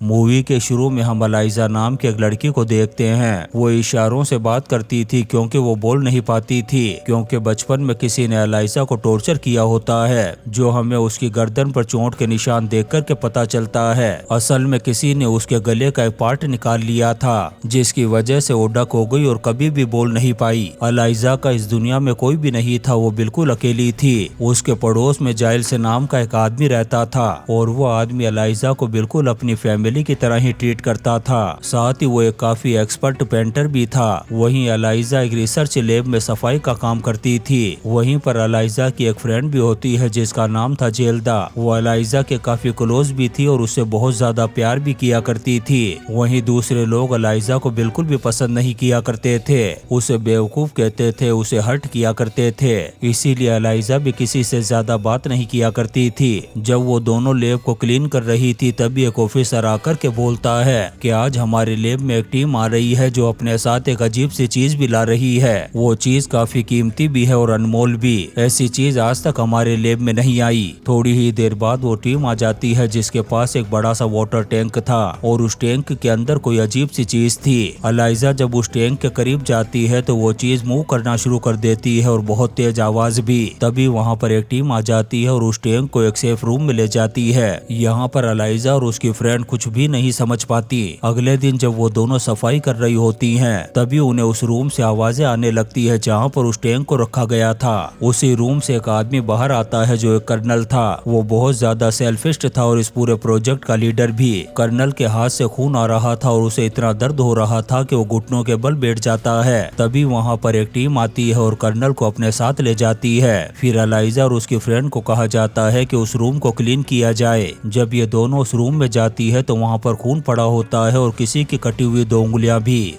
Movie के शुरू में हम अलाइजा नाम की एक लड़की को देखते हैं। वो इशारों से बात करती थी क्योंकि वो बोल नहीं पाती थी, क्योंकि बचपन में किसी ने अलाइजा को टॉर्चर किया होता है, जो हमें उसकी गर्दन पर चोट के निशान देखकर के पता चलता है। असल में किसी ने उसके गले का एक पार्ट निकाल लिया था, जिसकी वजह से वो डक हो गई और कभी भी बोल नहीं पाई। अलाइजा का इस दुनिया में कोई भी नहीं था, वो बिल्कुल अकेली थी। उसके पड़ोस में जाइल्स नाम का एक आदमी रहता था और वो आदमी अलाइजा को बिल्कुल अपनी फैमिली की तरह ही ट्रीट करता था। साथ ही वो एक काफी एक्सपर्ट पेंटर भी था। वहीं अलाइजा एक रिसर्च लैब में सफाई का काम करती थी। वहीं पर अलाइजा की एक फ्रेंड भी होती है जिसका नाम था जेल्दा। वो अलाइजा के काफी क्लोज भी थी और उससे बहुत ज्यादा प्यार भी किया करती थी। वहीं दूसरे लोग अलाइजा को बिल्कुल भी पसंद नहीं किया करते थे, उसे बेवकूफ कहते थे, उसे हर्ट किया करते थे। इसीलिए अलाइजा भी किसी से ज्यादा बात नहीं किया करती थी। जब वो दोनों लैब को क्लीन कर रही थी तभी एक ऑफिसर आकर के बोलता है कि आज हमारे लैब में एक टीम आ रही है जो अपने साथ एक अजीब सी चीज भी ला रही है। वो चीज काफी कीमती भी है और अनमोल भी। ऐसी चीज आज तक हमारे लैब में नहीं आई। थोड़ी ही देर बाद वो टीम आ जाती है जिसके पास एक बड़ा सा वाटर टैंक था और उस टैंक के अंदर कोई अजीब सी चीज थी। अलाइजा जब उस टैंक के करीब जाती है तो वो चीज मूव करना शुरू कर देती है और बहुत तेज आवाज भी। तभी वहाँ पर एक टीम आ जाती है और उस टैंक को एक सेफ रूम में ले जाती है। यहाँ पर अलाइजा और उसकी फ्रेंड कुछ भी नहीं समझ पाती। अगले दिन जब वो दोनों सफाई कर रही होती हैं, तभी उन्हें उस रूम से आवाजें आने लगती है जहाँ पर उस टैंक को रखा गया था। उसी रूम से एक आदमी बाहर आता है जो एक कर्नल था। वो बहुत ज्यादा सेल्फिश था और इस पूरे प्रोजेक्ट का लीडर भी। कर्नल के हाथ से खून आ रहा था और उसे इतना दर्द हो रहा था कि वो घुटनों के बल बैठ जाता है। तभी वहाँ पर एक टीम आती है और कर्नल को अपने साथ ले जाती है। फिर अलाइजा और उसकी फ्रेंड को कहा जाता है कि उस रूम को क्लीन किया जाए। जब ये दोनों उस रूम में जाती है तो वहाँ पर खून पड़ा होता है और किसी की कटी हुई 2 उंगलियां भी।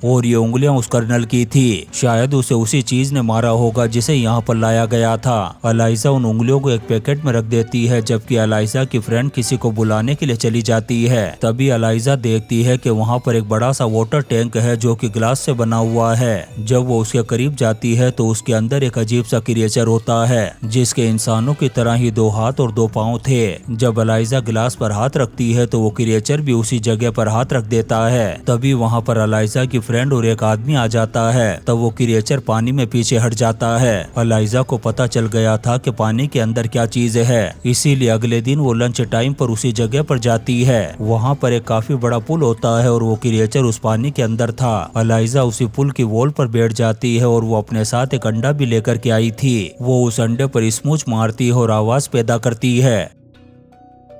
और ये उंगलियां उस कर्नल की थी। शायद उसे उसी चीज ने मारा होगा जिसे यहाँ पर लाया गया था। अलाइजा उन उंगलियों को एक पैकेट में रख देती है, जबकि अलाइजा की फ्रेंड किसी को बुलाने के लिए चली जाती है। तभी अलाइजा देखती है कि वहाँ पर एक बड़ा सा वाटर टैंक है जो कि ग्लास से बना हुआ है। जब वो उसके करीब जाती है तो उसके अंदर एक अजीब सा क्रिएचर होता है जिसके इंसानों की तरह ही 2 हाथ और 2 पाँव थे। जब अलाइजा गिलास पर हाथ रखती है तो वो क्रिएचर भी उसी जगह पर हाथ रख देता है। तभी वहाँ पर अलाइजा की फ्रेंड और एक आदमी आ जाता है। तब वो क्रिएचर पानी में पीछे हट जाता है। अलाइजा को पता चल गया था कि पानी के अंदर क्या चीज है, इसीलिए अगले दिन वो लंच टाइम पर उसी जगह पर जाती है। वहाँ पर एक काफी बड़ा पुल होता है और वो क्रिएचर उस पानी के अंदर था। अलाइजा उसी पुल की वॉल पर बैठ जाती है और वो अपने साथ एक अंडा भी लेकर के आई थी। वो उस अंडे पर स्मूच मारती है और आवाज पैदा करती है।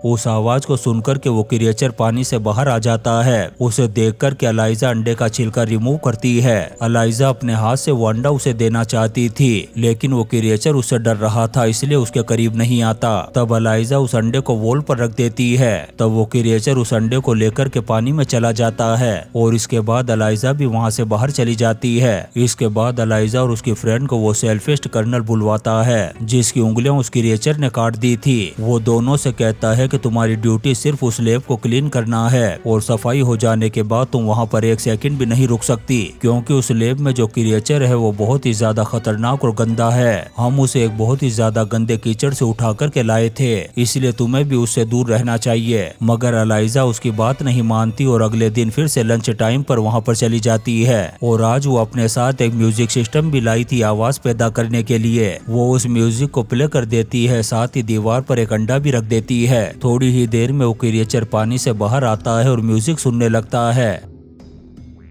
उस आवाज को सुनकर के वो क्रिएचर पानी से बाहर आ जाता है। उसे देखकर के अलाइजा अंडे का छिलका रिमूव करती है। अलाइजा अपने हाथ से वो अंडा उसे देना चाहती थी, लेकिन वो क्रिएचर उससे डर रहा था, इसलिए उसके करीब नहीं आता। तब अलाइजा उस अंडे को वॉल पर रख देती है। तब वो क्रिएचर उस अंडे को लेकर के पानी में चला जाता है और इसके बाद अलाइजा भी वहाँ से बाहर चली जाती है। इसके बाद अलाइजा और उसकी फ्रेंड को वो सेल्फिश कर्नल बुलवाता है जिसकी उंगलियां उस क्रिएचर ने काट दी थी। वो दोनों से कहता है कि तुम्हारी ड्यूटी सिर्फ उस लैब को क्लीन करना है और सफाई हो जाने के बाद तुम वहाँ पर 1 सेकंड भी नहीं रुक सकती, क्योंकि उस लैब में जो क्रिएचर है वो बहुत ही ज्यादा खतरनाक और गंदा है। हम उसे एक बहुत ही ज्यादा गंदे कीचड़ से उठा करके लाए थे, इसलिए तुम्हें भी उससे दूर रहना चाहिए। मगर अलाइजा उसकी बात नहीं मानती और अगले दिन फिर से लंच टाइम पर वहाँ पर चली जाती है। और आज वो अपने साथ एक म्यूजिक सिस्टम भी लाई थी आवाज पैदा करने के लिए। वो उस म्यूजिक को प्ले कर देती है, साथ ही दीवार पर एक अंडा भी रख देती है। थोड़ी ही देर में वो क्रिएचर पानी से बाहर आता है और म्यूजिक सुनने लगता है।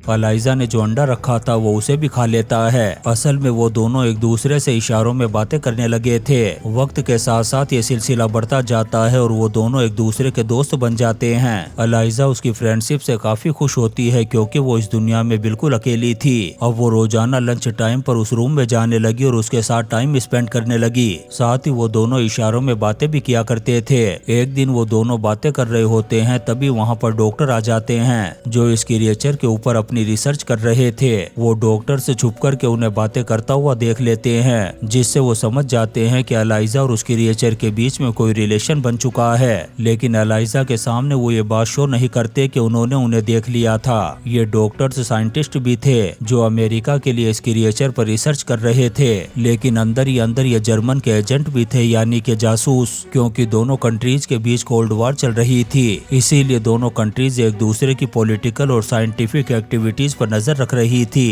अलाइजा ने जो अंडा रखा था वो उसे भी खा लेता है। असल में वो दोनों एक दूसरे से इशारों में बातें करने लगे थे। वक्त के साथ साथ ये सिलसिला बढ़ता जाता है और वो दोनों एक दूसरे के दोस्त बन जाते हैं। अलाइजा उसकी फ्रेंडशिप से काफी खुश होती है क्योंकि वो इस दुनिया में बिल्कुल अकेली थी। अब वो रोजाना लंच टाइम पर उस रूम में जाने लगी और उसके साथ टाइम स्पेंड करने लगी। साथ ही वो दोनों इशारों में बातें भी किया करते थे। एक दिन वो दोनों बातें कर रहे होते हैं, तभी वहाँ पर डॉक्टर आ जाते हैं जो इस क्रिएचर के ऊपर अपनी रिसर्च कर रहे थे। वो डॉक्टर से छुप करके उन्हें बातें करता हुआ देख लेते हैं, जिससे वो समझ जाते हैं कि एलाइजा और उसकी क्रिएचर के बीच में कोई रिलेशन बन चुका है। लेकिन एलाइजा के सामने वो ये बात शो नहीं करते कि उन्होंने उन्हें देख लिया था। ये डॉक्टर्स साइंटिस्ट भी थे जो अमेरिका के लिए इस क्रिएचर पर रिसर्च कर रहे थे, लेकिन अंदर ही अंदर ये जर्मन के एजेंट भी थे, यानी कि जासूस, क्योंकि दोनों कंट्रीज के बीच कोल्ड वॉर चल रही थी। इसीलिए दोनों कंट्रीज एक दूसरे की पॉलिटिकल और साइंटिफिक एक्टिविटीज पर नजर रख रही थी।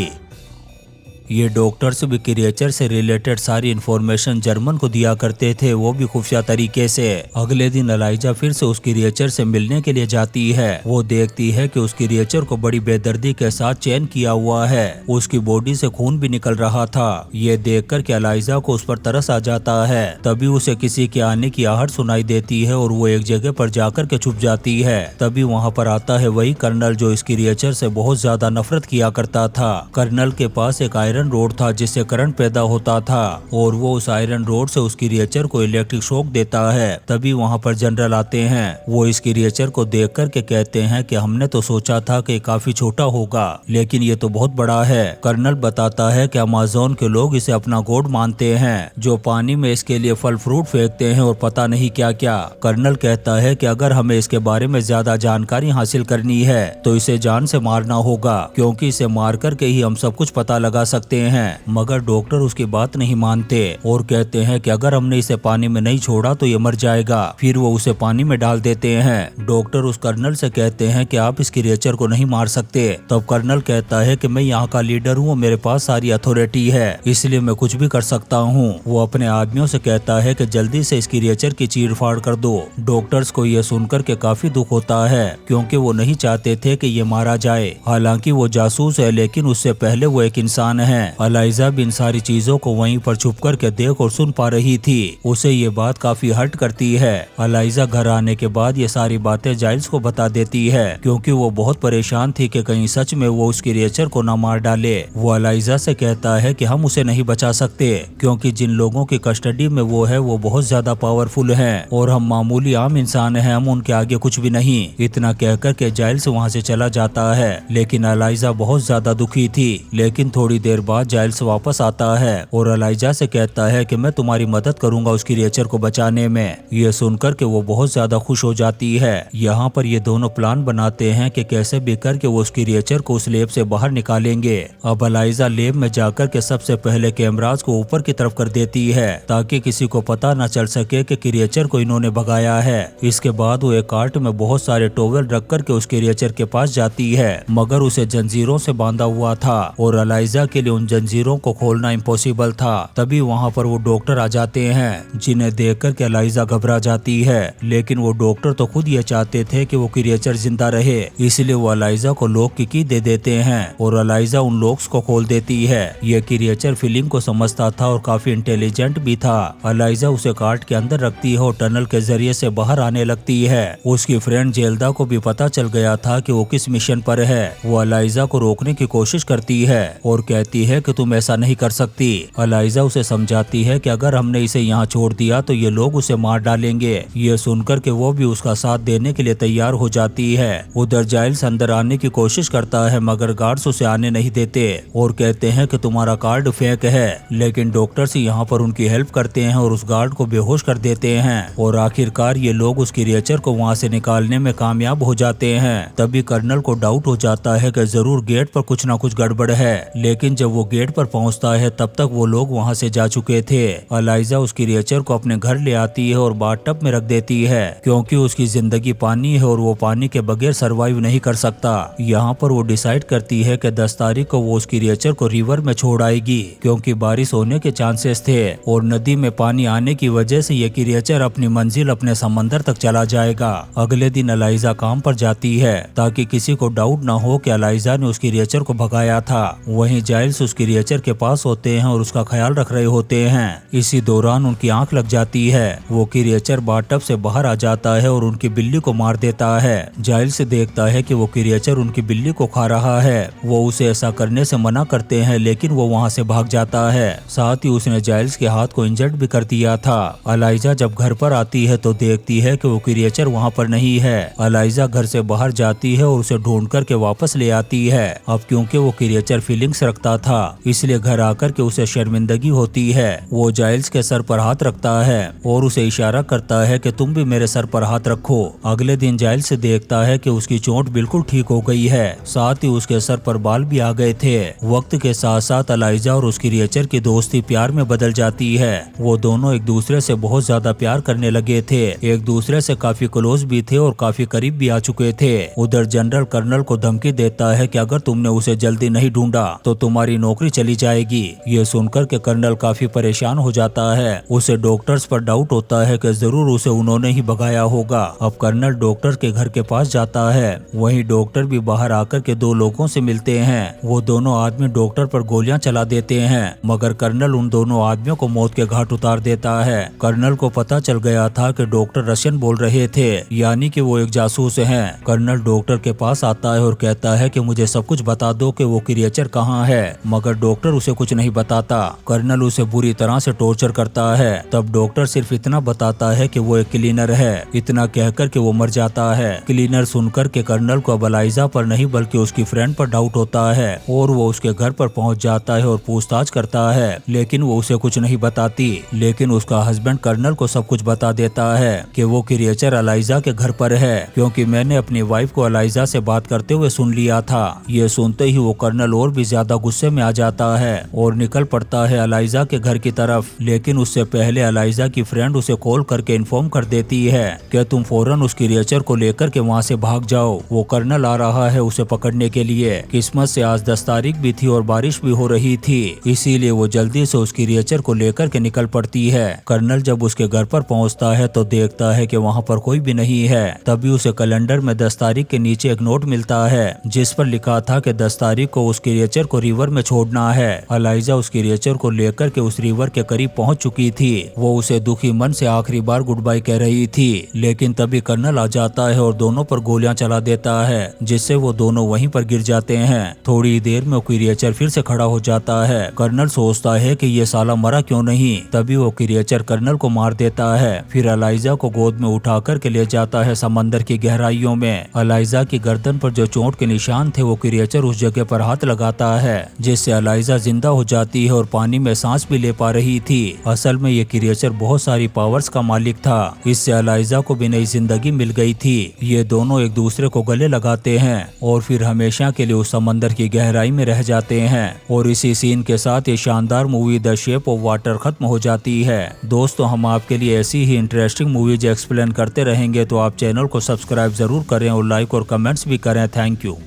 ये डॉक्टर्स भी क्रिएचर से रिलेटेड सारी इन्फॉर्मेशन जर्मन को दिया करते थे, वो भी खुफिया तरीके से। अगले दिन एलाइजा फिर से उस क्रिएचर से मिलने के लिए जाती है। वो देखती है कि उस क्रिएचर को बड़ी बेदर्दी के साथ चेन किया हुआ है, उसकी बॉडी से खून भी निकल रहा था। ये देखकर के एलाइजा को उस पर तरस आ जाता है। तभी उसे किसी के आने की आहट सुनाई देती है और वो एक जगह पर जाकर के छुप जाती है। तभी वहाँ पर आता है वही कर्नल जो इस क्रिएचर से बहुत ज्यादा नफरत किया करता था। कर्नल के पास एक आयरन रोड था जिससे करंट पैदा होता था और वो उस आयरन रोड से उस क्रिएचर को इलेक्ट्रिक शॉक देता है। तभी वहाँ पर जनरल आते हैं। वो इस क्रिएचर को देख कर के कहते हैं कि हमने तो सोचा था कि काफी छोटा होगा, लेकिन ये तो बहुत बड़ा है। कर्नल बताता है कि अमेज़न के लोग इसे अपना गॉड मानते हैं, जो पानी में इसके लिए फल फ्रूट फेंकते हैं और पता नहीं क्या क्या। कर्नल कहता है कि अगर हमें इसके बारे में ज्यादा जानकारी हासिल करनी है तो इसे जान से मारना होगा, क्योंकि इसे मार कर के ही हम सब कुछ पता लगा सकते हैं। मगर डॉक्टर उसकी बात नहीं मानते और कहते हैं कि अगर हमने इसे पानी में नहीं छोड़ा तो ये मर जाएगा। फिर वो उसे पानी में डाल देते हैं। डॉक्टर उस कर्नल से कहते हैं कि आप इस क्रिएचर को नहीं मार सकते। तब कर्नल कहता है कि मैं यहाँ का लीडर हूँ, मेरे पास सारी अथॉरिटी है, इसलिए मैं कुछ भी कर सकता हूँ। वो अपने आदमियों से कहता है कि जल्दी से इस क्रिएचर की चीर फाड़ कर दो। डॉक्टर्स को ये सुनकर के काफी दुख होता है, क्योंकि वो नहीं चाहते थे कि ये मारा जाए। हालांकि वो जासूस है, लेकिन उससे पहले वो एक इंसान है। एलाइजा भी इन सारी चीजों को वहीं पर छुप कर के देख और सुन पा रही थी। उसे ये बात काफी हर्ट करती है। एलाइजा घर आने के बाद ये सारी बातें जाइल्स को बता देती है, क्योंकि वो बहुत परेशान थी कि कहीं सच में वो उस क्रिएचर को न मार डाले। वो एलाइजा से कहता है कि हम उसे नहीं बचा सकते, क्योंकि जिन लोगों की कस्टडी में वो है वो बहुत ज्यादा पावरफुल है और हम मामूली आम इंसान हैं, हम उनके आगे कुछ भी नहीं। इतना कहकर के जाइल्स वहाँ से चला जाता है, लेकिन एलाइजा बहुत ज्यादा दुखी थी। लेकिन थोड़ी देर बाद जाइल्स वापस आता है और एलाइजा से कहता है कि मैं तुम्हारी मदद करूंगा उस क्रिएचर को बचाने में। ये सुनकर के वो बहुत ज्यादा खुश हो जाती है। यहाँ पर ये दोनों प्लान बनाते हैं कि कैसे भी करके वो उस क्रिएचर को उस लेब से बाहर निकालेंगे। अब एलाइजा लेब में जाकर के सबसे पहले कैमरास को ऊपर की तरफ कर देती है, ताकि किसी को पता न चल सके कि क्रिएचर को इन्होंने भगाया है। इसके बाद वो एक कार्ट में बहुत सारे टॉवेल रख कर के उस क्रिएचर के पास जाती है, मगर उसे जंजीरों से बांधा हुआ था और एलाइजा के लिए उन जंजीरों को खोलना इम्पॉसिबल था। तभी वहाँ पर वो डॉक्टर आ जाते हैं, जिन्हें देखकर के एलाइजा घबरा जाती है। लेकिन वो डॉक्टर तो खुद ये चाहते थे कि वो क्रिएचर जिंदा रहे, इसलिए वो एलाइजा को लॉक की की दे देते हैं और एलाइजा उन लॉक्स को खोल देती है। ये क्रिएचर फीलिंग को समझता था और काफी इंटेलिजेंट भी था। एलाइजा उसे कार्ट के अंदर रखती है और टनल के जरिए से बाहर आने लगती है। उसकी फ्रेंड जेल्दा को भी पता चल गया था कि वो किस मिशन पर है। वो एलाइजा को रोकने की कोशिश करती है और कहती है कि तुम ऐसा नहीं कर सकती। एलाइजा उसे समझाती है कि अगर हमने इसे यहाँ छोड़ दिया तो ये लोग उसे मार डालेंगे। ये सुनकर के वो भी उसका साथ देने के लिए तैयार हो जाती है। उधर जाइल्स अंदर आने की कोशिश करता है, मगर गार्ड्स उसे आने नहीं देते और कहते हैं कि तुम्हारा कार्ड फेक है। लेकिन डॉक्टर्स यहाँ पर उनकी हेल्प करते हैं और उस गार्ड को बेहोश कर देते हैं और आखिरकार ये लोग उस क्रिएचर को वहाँ से निकालने में कामयाब हो जाते हैं। तभी कर्नल को डाउट हो जाता है कि जरूर गेट पर कुछ ना कुछ गड़बड़ है, लेकिन जब वो गेट पर पहुंचता है तब तक वो लोग वहां से जा चुके थे। एलाइजा उस क्रिएचर को अपने घर ले आती है और बाथटब में रख देती है, क्योंकि उसकी जिंदगी पानी है और वो पानी के बगैर सरवाइव नहीं कर सकता। यहाँ पर वो डिसाइड करती है कि 10 तारीख को वो उस क्रिएचर को रिवर में छोड़ आएगी, क्योंकि बारिश होने के चांसेस थे और नदी में पानी आने की वजह से ये क्रिएचर अपनी मंजिल अपने समंदर तक चला जाएगा। अगले दिन एलाइजा काम पर जाती है ताकि किसी को डाउट न हो कि एलाइजा ने उस क्रिएचर को भगाया था। वहीं जाइल्स जाइल्स उस क्रिएचर के पास होते हैं और उसका ख्याल रख रहे होते हैं। इसी दौरान उनकी आंख लग जाती है। वो क्रिएचर बाथटब से बाहर आ जाता है और उनकी बिल्ली को मार देता है। जाइल्स देखता है कि वो क्रिएचर उनकी बिल्ली को खा रहा है। वो उसे ऐसा करने से मना करते हैं, लेकिन वो वहाँ से भाग जाता है। साथ ही उसने जाइल्स के हाथ को इंजर्ड भी कर दिया था। एलाइजा जब घर पर आती है तो देखती है कि वो क्रिएचर वहाँ पर नहीं है। एलाइजा घर से बाहर जाती है और उसे ढूंढ करके वापस ले आती है। अब क्योंकि वो क्रिएचर फीलिंग्स रखता था, इसलिए घर आकर के उसे शर्मिंदगी होती है। वो जाइल्स के सर पर हाथ रखता है और उसे इशारा करता है कि तुम भी मेरे सर पर हाथ रखो। अगले दिन जाइल्स देखता है कि उसकी चोट बिल्कुल ठीक हो गई है, साथ ही उसके सर पर बाल भी आ गए थे। वक्त के साथ साथ एलाइजा और उस क्रिएचर की दोस्ती प्यार में बदल जाती है। वो दोनों एक दूसरे से बहुत ज्यादा प्यार करने लगे थे, एक दूसरे से काफी क्लोज भी थे और काफी करीब भी आ चुके थे। उधर जनरल कर्नल को धमकी देता है कि अगर तुमने उसे जल्दी नहीं ढूंढा तो तुम्हारी नौकरी चली जाएगी। ये सुनकर के कर्नल काफी परेशान हो जाता है। उसे डॉक्टर्स पर डाउट होता है कि जरूर उसे उन्होंने ही भगाया होगा। अब कर्नल डॉक्टर के घर के पास जाता है। वहीं डॉक्टर भी बाहर आकर के दो लोगों से मिलते हैं। वो दोनों आदमी डॉक्टर पर गोलियां चला देते हैं, मगर कर्नल उन दोनों आदमियों को मौत के घाट उतार देता है। कर्नल को पता चल गया था कि डॉक्टर रशियन बोल रहे थे, यानी कि वो एक जासूस हैं। कर्नल डॉक्टर के पास आता है और कहता है कि मुझे सब कुछ बता दो कि वो क्रिएचर कहाँ है, मगर डॉक्टर उसे कुछ नहीं बताता। कर्नल उसे बुरी तरह से टॉर्चर करता है। तब डॉक्टर सिर्फ इतना बताता है कि वो एक क्लीनर है। इतना कहकर के वो मर जाता है। क्लीनर सुनकर के कर्नल को अब एलाइजा पर नहीं बल्कि उसकी फ्रेंड पर डाउट होता है और वो उसके घर पर पहुंच जाता है और पूछताछ करता है, लेकिन वो उसे कुछ नहीं बताती। लेकिन उसका हस्बैंड कर्नल को सब कुछ बता देता है कि वो क्रिएचर एलाइजा के घर पर है, क्योंकि मैंने अपनी वाइफ को एलाइजा से बात करते हुए सुन लिया था। ये सुनते ही वो कर्नल और भी ज्यादा गुस्से में आ जाता है और निकल पड़ता है एलाइजा के घर की तरफ। लेकिन उससे पहले एलाइजा की फ्रेंड उसे कॉल करके इन्फॉर्म कर देती है कि तुम फौरन उस क्रिएचर को लेकर के वहाँ से भाग जाओ, वो कर्नल आ रहा है उसे पकड़ने के लिए। किस्मत से आज 10 तारीख भी थी और बारिश भी हो रही थी, इसीलिए वो जल्दी से उस क्रिएचर को लेकर के निकल पड़ती है। कर्नल जब उसके घर पर पहुंचता है तो देखता है कि वहाँ पर कोई भी नहीं है। तभी उसे कैलेंडर में 10 तारीख के नीचे एक नोट मिलता है जिस पर लिखा था कि 10 तारीख को उस क्रिएचर को रिवर में छोड़ना है। एलाइजा उस क्रिएचर को लेकर के उस रिवर के करीब पहुंच चुकी थी। वो उसे दुखी मन से आखिरी बार गुड बाय कह रही थी, लेकिन तभी कर्नल आ जाता है और दोनों पर गोलियां चला देता है, जिससे वो दोनों वहीं पर गिर जाते हैं। थोड़ी देर में क्रिएचर फिर से खड़ा हो जाता है। कर्नल सोचता है कि ये साला मरा क्यों नहीं। तभी वो क्रिएचर कर्नल को मार देता है। फिर एलाइजा को गोद में उठा कर के ले जाता है समंदर की गहराइयों में। एलाइजा की गर्दन पर जो चोट के निशान थे वो क्रिएचर उस जगह पर हाथ लगाता है, जिससे एलाइजा जिंदा हो जाती है और पानी में सांस भी ले पा रही थी। असल में ये क्रिएचर बहुत सारी पावर्स का मालिक था। इससे एलाइजा को भी नई जिंदगी मिल गई थी। ये दोनों एक दूसरे को गले लगाते हैं और फिर हमेशा के लिए उस समंदर की गहराई में रह जाते हैं। और इसी सीन के साथ ये शानदार movie the shape of water खत्म हो जाती है। दोस्तों, हम आपके लिए ऐसी ही इंटरेस्टिंग मूवीज एक्सप्लेन करते रहेंगे, तो आप चैनल को सब्सक्राइब जरूर करें और लाइक और कमेंट्स भी करें। Thank you.